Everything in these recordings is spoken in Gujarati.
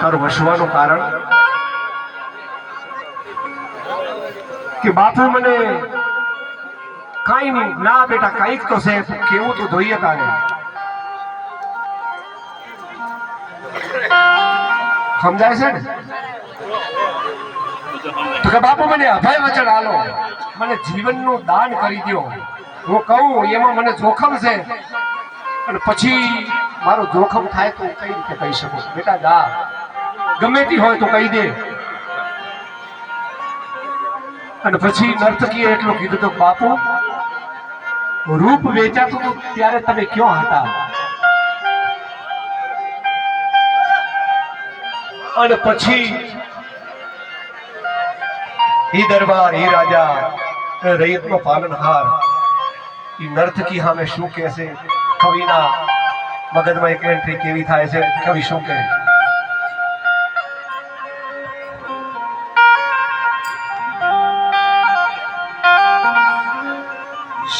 તારું વસવાનું કારણ કે બાપુ મને કાંઈ નહીં ના બેટા કાંઈક તો છે કેવું તું જોઈએ તારે સમજાય છે ને તો કે બાપુ મને અભય વચન આલો મને જીવનનું દાન કરી દો હું કહું એમાં મને જોખમ છે અને પછી મારું જોખમ થાય તો કઈ રીતે કહી શકું બેટા જા ગમે તે હોય તો કહી દે અને પછી નર્તકીએ એટલું કીધું તો બાપુ રૂપ વેચાતું ત્યારે તમે ક્યાં હતા અને પછી ઈ દરબાર ઈ રાજા રૈયતનો પાલનહાર ઈ નર્તકી સામે શું કહે છે કવિના મગજમાં એક એન્ટ્રી કેવી થાય છે કવિ શું કહે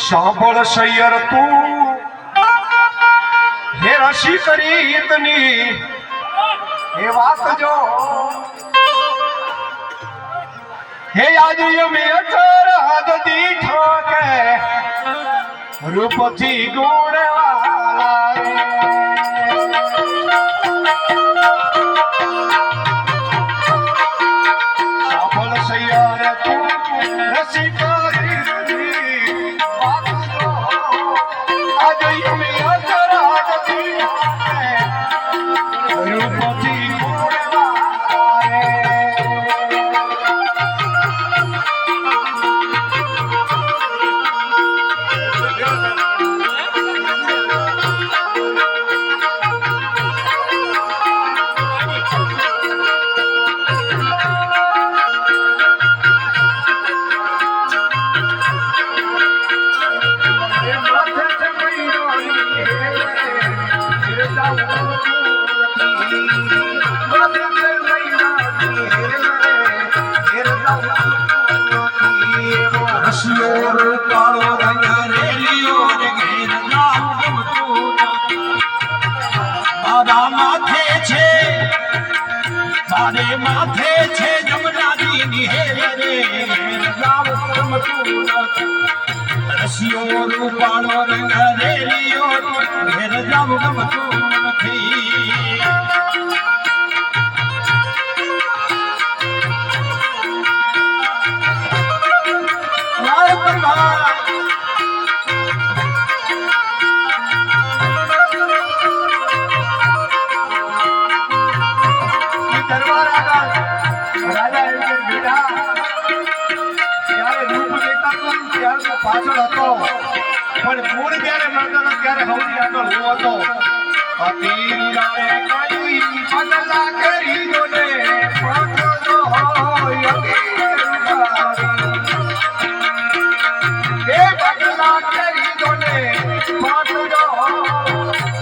સાંભળ સૈયર તું હે રસી કરી ઇતની હે વાત જો હે આજ યમે અચર હદ દીઠો કે રૂપથી ગુણવાલા સાંભળ સૈયર તું રસી કરી ઇતની વાત જો આજ યમે અચર હદ દીઠો કે રૂપથી માથે છે જમનાજી ની હેરે રે રામ રમતું રસિયો રૂપાળો રંગ રેલિયો હેર રામ રમતું નથી લાય પરવા પાછળ હતો પણ મૂળ જ્યારે મળતો ત્યારે હવની આગળ હું હતો અતીરાએ કઈ બદલા કરી દોને પાછો હોય એ બદલા કરી દોને પાછો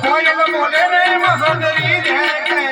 કોયલ બોલે ને મહંદરી દે કે